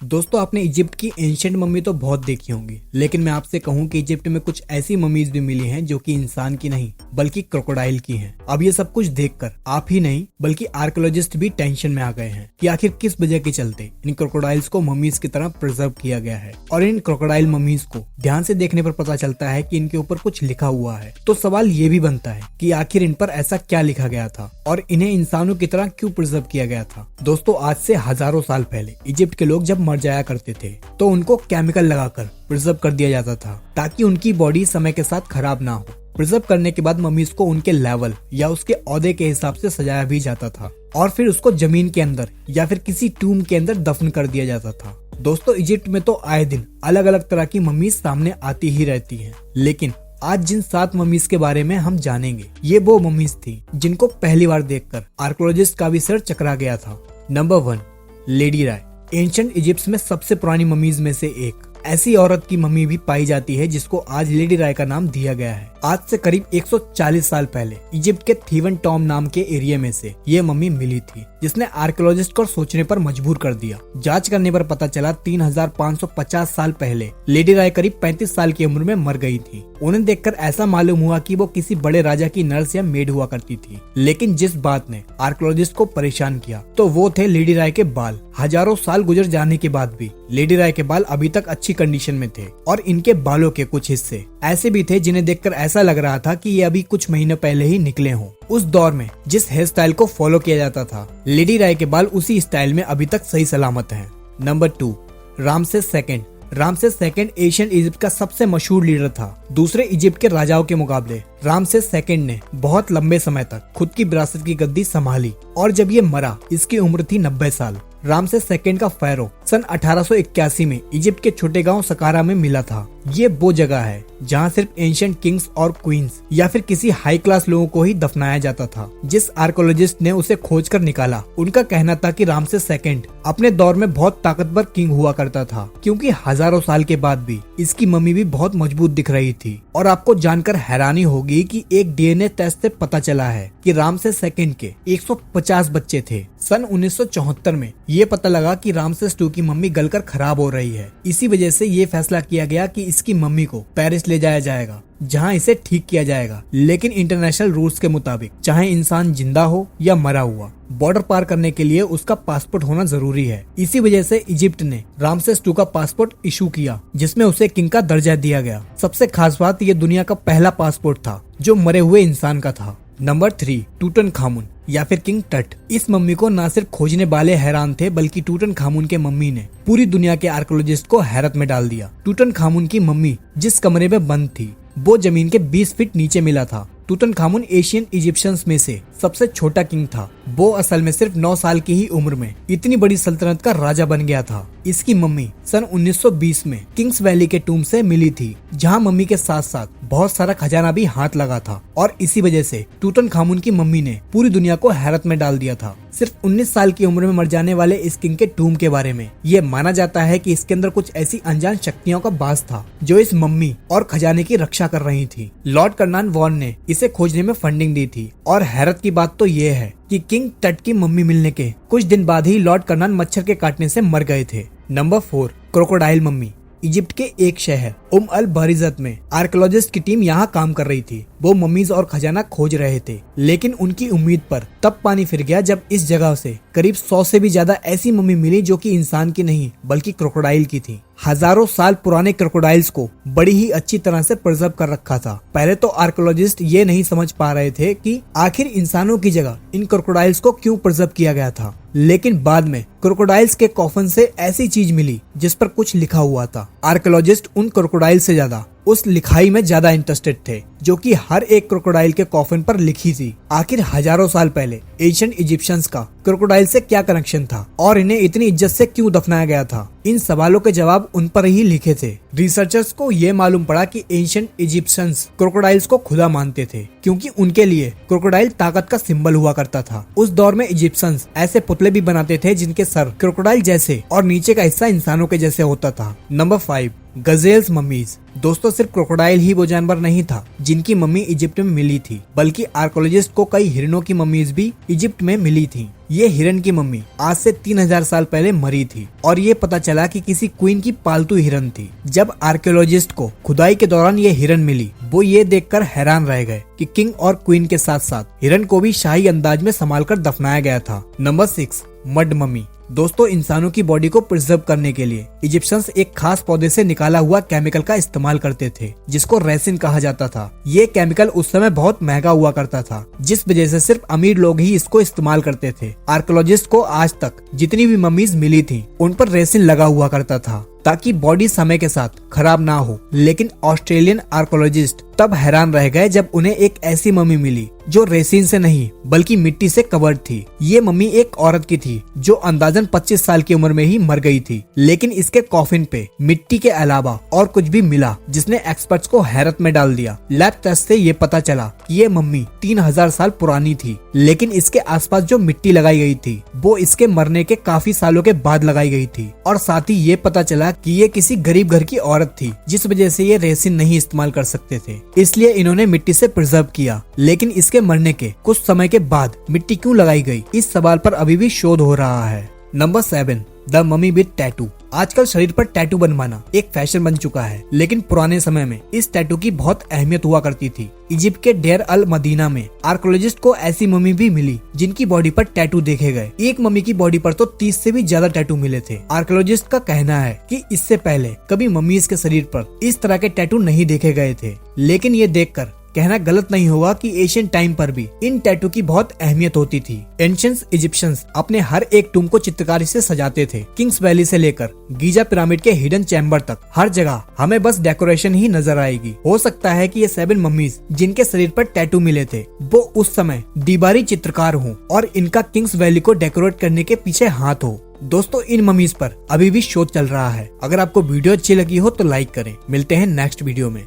दोस्तों आपने इजिप्ट की एंशिएंट मम्मी तो बहुत देखी होंगी, लेकिन मैं आपसे कहूं कि इजिप्ट में कुछ ऐसी मम्मीज भी मिली हैं जो कि इंसान की नहीं बल्कि क्रोकोडाइल की हैं। अब ये सब कुछ देखकर आप ही नहीं बल्कि आर्कियोलॉजिस्ट भी टेंशन में आ गए हैं कि आखिर किस वजह के चलते इन क्रोकोडाइल्स को मम्मीज की तरह प्रिजर्व किया गया है। और इन क्रोकोडाइल मम्मीज को ध्यान से देखने पर पता चलता है कि इनके ऊपर कुछ लिखा हुआ है। तो सवाल ये भी बनता है कि आखिर इन पर ऐसा क्या लिखा गया था और इन्हें इंसानों की तरह क्यों प्रिजर्व किया गया था। दोस्तों आज से हजारों साल पहले इजिप्ट के लोग जब मर जाया करते थे तो उनको केमिकल लगाकर प्रिजर्व कर दिया जाता था ताकि उनकी बॉडी समय के साथ खराब ना हो। प्रिजर्व करने के बाद मम्मीज को उनके लेवल या उसके ओहदे के हिसाब से सजाया भी जाता था और फिर उसको जमीन के अंदर या फिर किसी टूम के अंदर दफन कर दिया जाता था। दोस्तों इजिप्ट में तो आए दिन अलग अलग तरह की मम्मीज सामने आती ही रहती हैं, लेकिन आज जिन 7 मम्मीज के बारे में हम जानेंगे ये वो मम्मीज थी जिनको पहली बार देखकर आर्कियोलॉजिस्ट का भी सर चकरा गया था। नंबर 1, लेडी राय। एंशिएंट इजिप्ट में सबसे पुरानी मम्मीज में से एक ऐसी औरत की मम्मी भी पाई जाती है जिसको आज लेडी राय का नाम दिया गया है। आज से करीब 140 साल पहले इजिप्ट के थीवन टॉम नाम के एरिया में से ये मम्मी मिली थी, जिसने आर्कियोलॉजिस्ट को सोचने पर मजबूर कर दिया। जांच करने पर पता चला 3550 साल पहले लेडी राय करीब 35 साल की उम्र में मर गई थी। उन्हें देखकर ऐसा मालूम हुआ कि वो किसी बड़े राजा की नर्स या मेड हुआ करती थी, लेकिन जिस बात ने आर्कियोलॉजिस्ट को परेशान किया तो वो थे लेडी राय के बाल। हजारों साल गुजर जाने के बाद भी लेडी राय के बाल अभी तक अच्छी कंडीशन में थे और इनके बालों के कुछ हिस्से ऐसे भी थे जिन्हें देखकर ऐसा लग रहा था कि ये अभी कुछ महीने पहले ही निकले हों। उस दौर में जिस हेयर स्टाइल को फॉलो किया जाता था, लेडी राय के बाल उसी स्टाइल में अभी तक सही सलामत हैं। Number 2, Ramesses second. Ramesses second ancient Egypt का सबसे मशहूर लीडर था। दूसरे इजिप्ट के राजाओं के मुकाबले रामसेस सेकंड ने बहुत लंबे समय तक खुद की विरासत की गद्दी संभाली और जब ये मरा इसकी उम्र थी 90 साल। रामसेस सेकंड का फैरो सन 1881 में इजिप्ट के छोटे गांव सकारा में मिला था। ये वो जगह है जहां सिर्फ एंशिएंट किंग्स और क्वींस या फिर किसी हाई क्लास लोगों को ही दफनाया जाता था। जिस आर्कियोलॉजिस्ट ने उसे खोजकर निकाला उनका कहना था कि रामसेस सेकंड अपने दौर में बहुत ताकतवर किंग हुआ करता था, क्योंकि हजारों साल के बाद भी इसकी मम्मी भी बहुत मजबूत दिख रही थी। और आपको जानकर हैरानी होगी कि एक डीएनए टेस्ट से पता चला है कि रामसेस सेकंड के 150 बच्चे थे। सन 1974 में ये पता लगा कि रामसेस 2 की मम्मी गलकर खराब हो रही है। इसी वजह से ये फैसला किया गया कि इसकी मम्मी को पेरिस ले जाया जाएगा जहां इसे ठीक किया जाएगा, लेकिन इंटरनेशनल रूल्स के मुताबिक चाहे इंसान जिंदा हो या मरा हुआ, बॉर्डर पार करने के लिए उसका पासपोर्ट होना जरूरी है। इसी वजह से इजिप्ट ने रामसेस 2 का पासपोर्ट इशू किया जिसमें उसे किंग का दर्जा दिया गया। सबसे खास बात ये दुनिया का पहला पासपोर्ट था जो मरे हुए इंसान का था। नंबर 3, टूटनखामुन या फिर किंग टट। इस मम्मी को न सिर्फ खोजने वाले हैरान थे बल्कि टूटनखामुन के मम्मी ने पूरी दुनिया के आर्कियोलॉजिस्ट को हैरत में डाल दिया। टूटनखामुन की मम्मी जिस कमरे में बंद थी वो जमीन के 20 फीट नीचे मिला था। टूटनखामुन एशियन इजिप्शियंस में से सबसे छोटा किंग था। वो असल में सिर्फ 9 साल की ही उम्र में इतनी बड़ी सल्तनत का राजा बन गया था। इसकी मम्मी सन 1920 में किंग्स वैली के टूम से मिली थी, जहां मम्मी के साथ साथ बहुत सारा खजाना भी हाथ लगा था और इसी वजह से टूटनखामुन की मम्मी ने पूरी दुनिया को हैरत में डाल दिया था। सिर्फ 19 साल की उम्र में मर जाने वाले इस किंग के टूम के बारे में ये माना जाता है कि इसके अंदर कुछ ऐसी अनजान शक्तियों का वास था जो इस मम्मी और खजाने की रक्षा कर रही थी। लॉर्ड कर्नान वॉन ने इसे खोजने में फंडिंग दी थी और हैरत की बात तो ये है कि किंग टट की मम्मी मिलने के कुछ दिन बाद ही लॉर्ड कर्नान मच्छर के काटने से मर गए थे। Number 4, crocodile mummy. इजिप्ट के एक शहर अल बारिजत में आर्कियोलॉजिस्ट की टीम यहाँ काम कर रही थी। वो मम्मीज और खजाना खोज रहे थे, लेकिन उनकी उम्मीद पर तब पानी फिर गया जब इस जगह से करीब 100 से भी ज्यादा ऐसी मम्मी मिली जो कि इंसान की नहीं बल्कि क्रोकोडाइल की थी। हजारों साल पुराने क्रोकोडाइल्स को बड़ी ही अच्छी तरह से प्रिजर्व कर रखा था। पहले तो आर्कियोलॉजिस्ट ये नहीं समझ पा रहे थे कि आखिर इंसानों की जगह इन क्रोकोडाइल्स को क्यों प्रिजर्व किया गया था, लेकिन बाद में क्रोकोडाइल्स के कॉफन से ऐसी चीज मिली जिस पर कुछ लिखा हुआ था। आर्कियोलॉजिस्ट उन क्रोकोडाइल से ज्यादा उस लिखाई में ज्यादा इंटरेस्टेड थे जो कि हर एक क्रोकोडाइल के कॉफन पर लिखी थी। आखिर हजारों साल पहले एशियन इजिप्शियंस का क्रोकोडाइल से क्या कनेक्शन था और इन्हें इतनी इज्जत से क्यों दफनाया गया था। इन सवालों के जवाब उन पर ही लिखे थे। रिसर्चर्स को ये मालूम पड़ा कि एशियन इजिप्शियंस क्रोकोडाइल्स को खुदा मानते थे, क्योंकि उनके लिए क्रोकोडाइल ताकत का सिंबल हुआ करता था। उस दौर में इजिप्शियंस ऐसे पुतले भी बनाते थे जिनके सर क्रोकोडाइल जैसे और नीचे का हिस्सा इंसानों के जैसे होता था। Number 5, गजेल्स mummies. दोस्तों सिर्फ क्रोकोडाइल ही वो जानवर नहीं था जिनकी मम्मी इजिप्ट में मिली थी, बल्कि आर्कोलॉजिस्ट को कई हिरणों की मम्मीज भी इजिप्ट में मिली थी। ये हिरन की मम्मी आज से 3000 साल पहले मरी थी और ये पता चला कि किसी क्वीन की पालतू हिरन थी। जब आर्कियोलॉजिस्ट को खुदाई के दौरान ये हिरन मिली, वो ये देखकर हैरान रह गए कि किंग और क्वीन के साथ साथ हिरन को भी शाही अंदाज में संभाल कर दफनाया गया था। Number 6, mud mummy. दोस्तों इंसानों की बॉडी को प्रिजर्व करने के लिए इजिप्शियंस एक खास पौधे से निकाला हुआ केमिकल का इस्तेमाल करते थे, जिसको रेसिन कहा जाता था। ये केमिकल उस समय बहुत महंगा हुआ करता था, जिस वजह से सिर्फ अमीर लोग ही इसको इस्तेमाल करते थे। आर्कियोलॉजिस्ट को आज तक जितनी भी मम्मीज मिली थी उन पर रेसिन लगा हुआ करता था ताकि बॉडी समय के साथ खराब ना हो। लेकिन ऑस्ट्रेलियन आर्कियोलॉजिस्ट तब हैरान रह गए जब उन्हें एक ऐसी मम्मी मिली जो रेसिन से नहीं बल्कि मिट्टी से कवर्ड थी। ये मम्मी एक औरत की थी जो अंदाजन 25 साल की उम्र में ही मर गई थी, लेकिन इसके कॉफिन पे मिट्टी के अलावा और कुछ भी मिला जिसने एक्सपर्ट्स को हैरत में डाल दिया। लैब टेस्ट से ये पता चला कि ये मम्मी 3000 साल पुरानी थी, लेकिन इसके आसपास जो मिट्टी लगाई गई थी वो इसके मरने के काफी सालों के बाद लगाई गई थी। और साथ ही ये पता चला कि ये किसी गरीब घर की औरत थी, जिस वजह से ये रेसिन नहीं इस्तेमाल कर सकते थे, इसलिए इन्होंने मिट्टी से प्रिजर्व किया। लेकिन इसके मरने के कुछ समय के बाद मिट्टी क्यों लगाई गई, इस सवाल पर अभी भी शोध हो रहा है। Number 7, the mummy with tattoo. आजकल शरीर पर टैटू बनवाना एक फैशन बन चुका है, लेकिन पुराने समय में इस टैटू की बहुत अहमियत हुआ करती थी। इजिप्ट के डेर अल मदीना में आर्कियोलॉजिस्ट को ऐसी मम्मी भी मिली जिनकी बॉडी पर टैटू देखे गए। एक मम्मी की बॉडी पर तो 30 से भी ज्यादा टैटू मिले थे। आर्कियोलॉजिस्ट का कहना है कि इससे पहले कभी मम्मीज के शरीर पर इस तरह के टैटू नहीं देखे गए थे, लेकिन ये देखकर कहना गलत नहीं होगा कि एशियन टाइम पर भी इन टैटू की बहुत अहमियत होती थी। एंशिएंट इजिप्शियंस अपने हर एक टूम को चित्रकारी से सजाते थे। किंग्स वैली से लेकर गीजा पिरामिड के हिडन चैम्बर तक हर जगह हमें बस डेकोरेशन ही नजर आएगी। हो सकता है कि ये 7 मम्मीज जिनके शरीर पर टैटू मिले थे वो उस समय दीवारी चित्रकार हों और इनका किंग्स वैली को डेकोरेट करने के पीछे हाथ हो। दोस्तों इन मम्मीज पर अभी भी शोध चल रहा है। अगर आपको वीडियो अच्छी लगी हो तो लाइक करें। मिलते हैं नेक्स्ट वीडियो में।